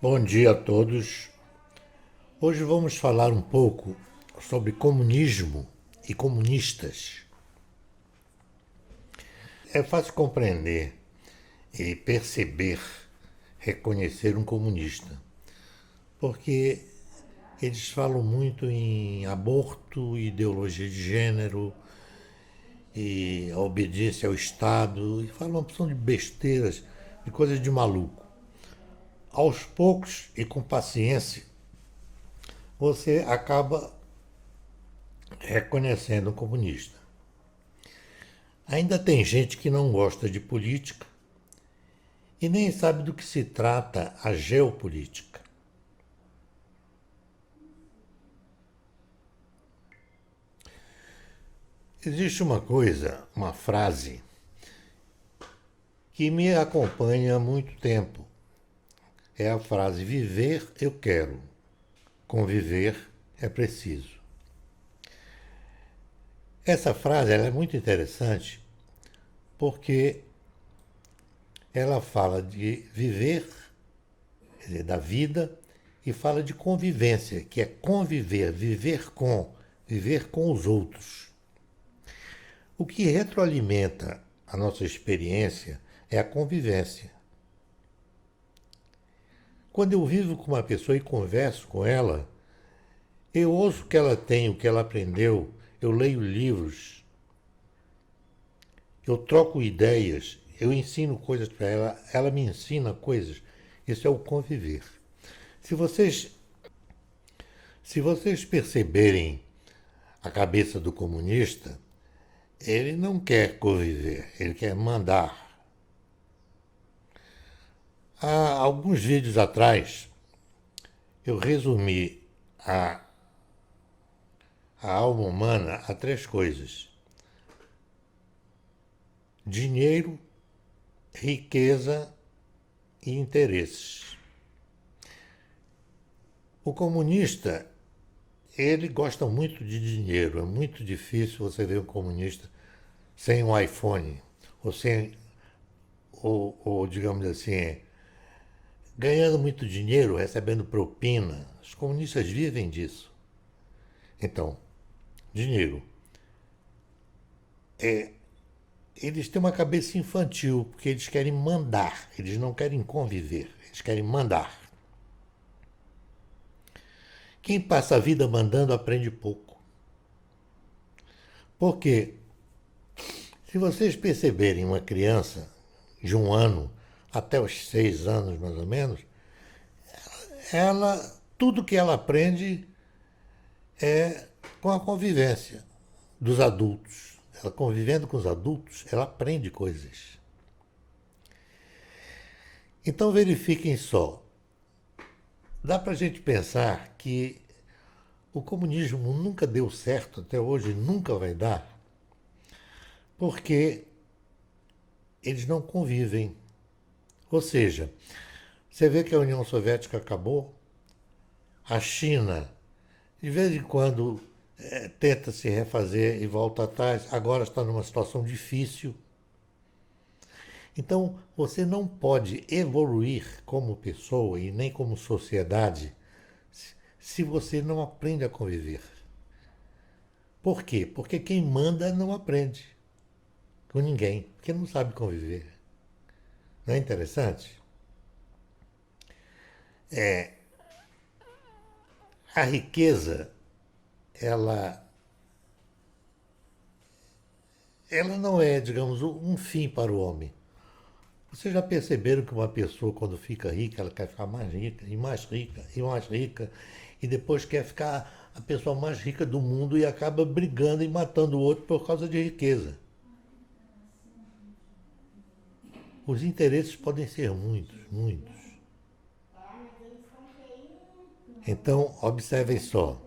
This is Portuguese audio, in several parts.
Bom dia a todos. Hoje vamos falar um pouco sobre comunismo e comunistas. É fácil compreender e perceber, reconhecer um comunista, porque eles falam muito em aborto, ideologia de gênero e a obediência ao Estado, e falam uma opção de besteiras, de coisas de maluco. Aos poucos e com paciência, você acaba reconhecendo um comunista. Ainda tem gente que não gosta de política e nem sabe do que se trata a geopolítica. Existe uma coisa, uma frase, que me acompanha há muito tempo. É a frase: viver eu quero, conviver é preciso. Essa frase ela é muito interessante porque ela fala de viver, quer dizer, da vida, e fala de convivência, que é conviver, viver com os outros. O que retroalimenta a nossa experiência é a convivência. Quando eu vivo com uma pessoa e converso com ela, eu ouço o que ela tem, o que ela aprendeu, eu leio livros, eu troco ideias, eu ensino coisas para ela, ela me ensina coisas. Isso é o conviver. Se vocês, se vocês perceberem a cabeça do comunista, ele não quer conviver, ele quer mandar. Há alguns vídeos atrás, eu resumi a alma humana a três coisas: dinheiro, riqueza e interesses. O comunista, ele gosta muito de dinheiro. É muito difícil você ver um comunista sem um iPhone, ou sem, ou digamos assim, ganhando muito dinheiro, recebendo propina. Os comunistas vivem disso. Então, dinheiro. Eles têm uma cabeça infantil, porque eles querem mandar, eles não querem conviver, eles querem mandar. Quem passa a vida mandando aprende pouco. Porque, se vocês perceberem uma criança de 1 ano até os 6 anos, mais ou menos, tudo que ela aprende é com a convivência dos adultos. Ela convivendo com os adultos, ela aprende coisas. Então verifiquem só, dá para a gente pensar que o comunismo nunca deu certo até hoje, nunca vai dar, porque eles não convivem. Ou seja, você vê que a União Soviética acabou, a China, de vez em quando, tenta se refazer e volta atrás, agora está numa situação difícil. Então, você não pode evoluir como pessoa e nem como sociedade se você não aprende a conviver. Por quê? Porque quem manda não aprende com ninguém, porque não sabe conviver. Não é interessante? A riqueza, ela, ela não é, digamos, um fim para o homem. Vocês já perceberam que uma pessoa, quando fica rica, ela quer ficar mais rica, e mais rica, e mais rica, e depois quer ficar a pessoa mais rica do mundo e acaba brigando e matando o outro por causa de riqueza. Os interesses podem ser muitos, muitos. Então, observem só.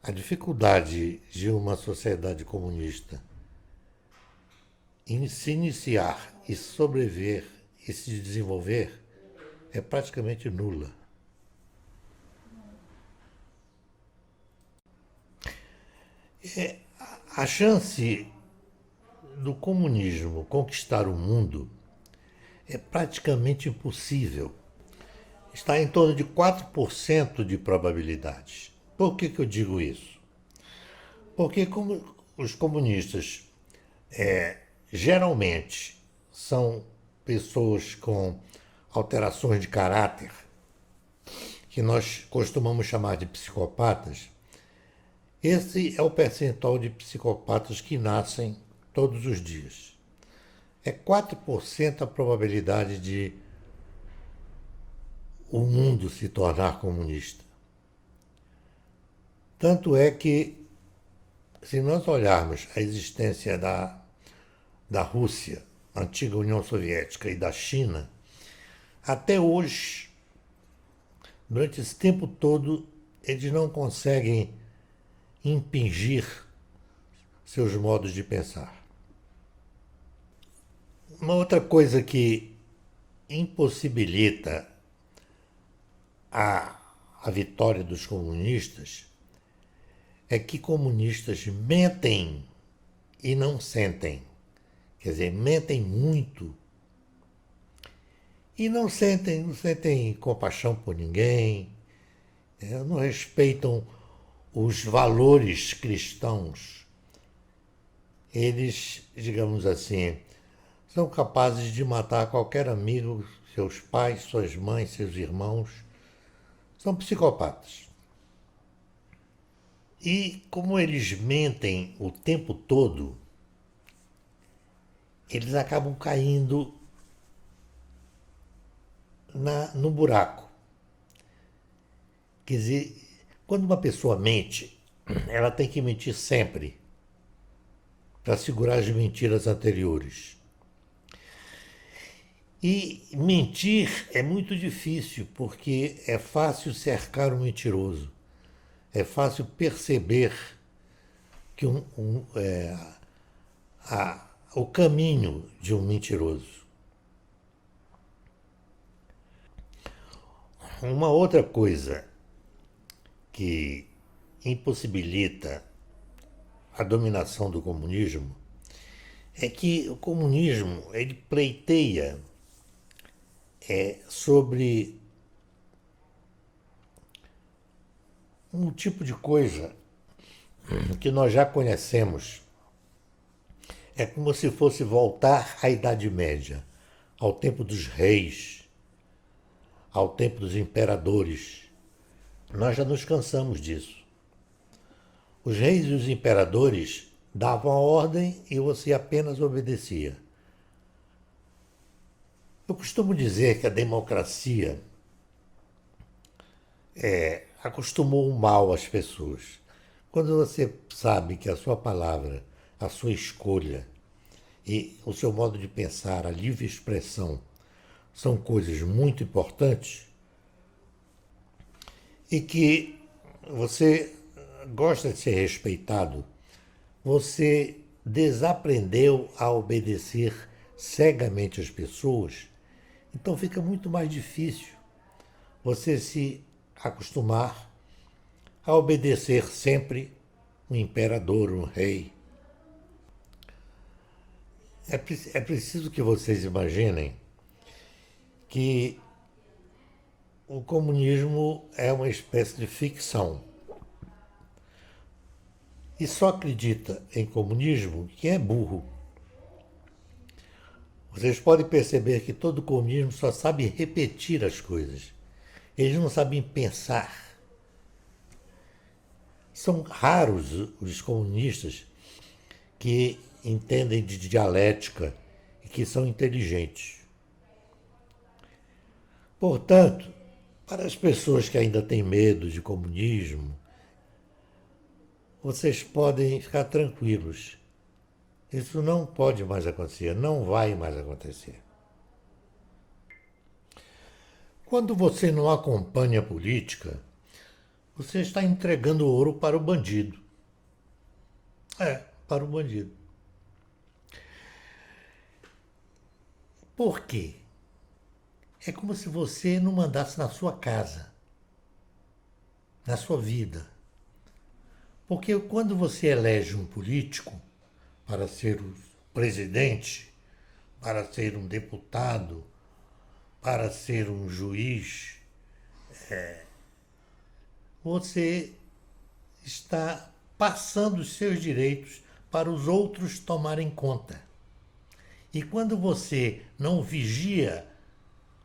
A dificuldade de uma sociedade comunista em se iniciar e sobreviver e se desenvolver é praticamente nula. A chance do comunismo conquistar o mundo é praticamente impossível, está em torno de 4% de probabilidades. Por que eu digo isso? Porque como os comunistas geralmente são pessoas com alterações de caráter, que nós costumamos chamar de psicopatas, esse é o percentual de psicopatas que nascem todos os dias. É 4% a probabilidade de o mundo se tornar comunista. Tanto é que, se nós olharmos a existência da Rússia, antiga União Soviética, e da China, até hoje, durante esse tempo todo, eles não conseguem impingir seus modos de pensar. Uma outra coisa que impossibilita a vitória dos comunistas é que comunistas mentem e não sentem. Quer dizer, mentem muito e não sentem compaixão por ninguém, não respeitam os valores cristãos. Eles, digamos assim, são capazes de matar qualquer amigo, seus pais, suas mães, seus irmãos. São psicopatas. E como eles mentem o tempo todo, eles acabam caindo no buraco. Quer dizer, quando uma pessoa mente, ela tem que mentir sempre para segurar as mentiras anteriores. E mentir é muito difícil, porque é fácil cercar um mentiroso. É fácil perceber que o caminho de um mentiroso. Uma outra coisa que impossibilita a dominação do comunismo é que o comunismo ele pleiteia sobre um tipo de coisa que nós já conhecemos. É como se fosse voltar à Idade Média, ao tempo dos reis, ao tempo dos imperadores. Nós já nos cansamos disso. Os reis e os imperadores davam a ordem e você apenas obedecia. Eu costumo dizer que a democracia acostumou mal as pessoas. Quando você sabe que a sua palavra, a sua escolha e o seu modo de pensar, a livre expressão, são coisas muito importantes e que você gosta de ser respeitado, você desaprendeu a obedecer cegamente às pessoas, então fica muito mais difícil você se acostumar a obedecer sempre um imperador, um rei. É preciso que vocês imaginem que o comunismo é uma espécie de ficção. E só acredita em comunismo quem é burro. Vocês podem perceber que todo comunismo só sabe repetir as coisas. Eles não sabem pensar. São raros os comunistas que entendem de dialética e que são inteligentes. Portanto, para as pessoas que ainda têm medo de comunismo, vocês podem ficar tranquilos. Isso não pode mais acontecer, não vai mais acontecer. Quando você não acompanha a política, você está entregando ouro para o bandido. Para o bandido. Por quê? É como se você não mandasse na sua casa, na sua vida. Porque quando você elege um político para ser o presidente, para ser um deputado, para ser um juiz, você está passando os seus direitos para os outros tomarem conta. E quando você não vigia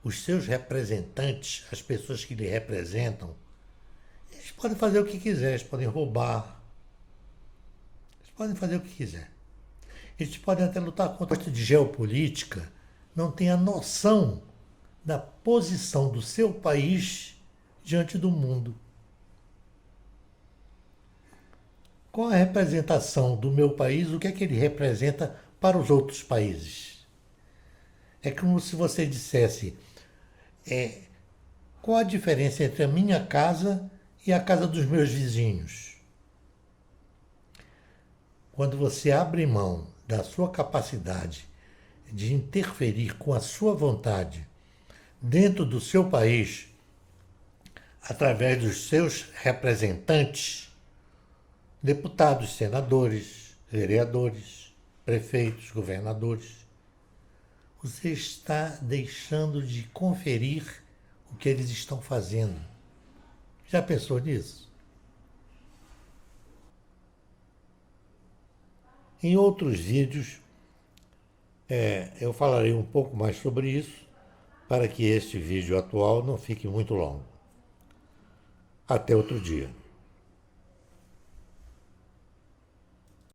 os seus representantes, as pessoas que lhe representam, eles podem fazer o que quiser, eles podem roubar, eles podem fazer o que quiser. Eles podem até lutar contra a de geopolítica, não tem a noção da posição do seu país diante do mundo. Qual a representação do meu país, o que é que ele representa para os outros países? É como se você dissesse, qual a diferença entre a minha casa e a casa dos meus vizinhos? Quando você abre mão da sua capacidade de interferir com a sua vontade dentro do seu país, através dos seus representantes, deputados, senadores, vereadores, prefeitos, governadores, você está deixando de conferir o que eles estão fazendo. Já pensou nisso? Em outros vídeos, eu falarei um pouco mais sobre isso, para que este vídeo atual não fique muito longo. Até outro dia.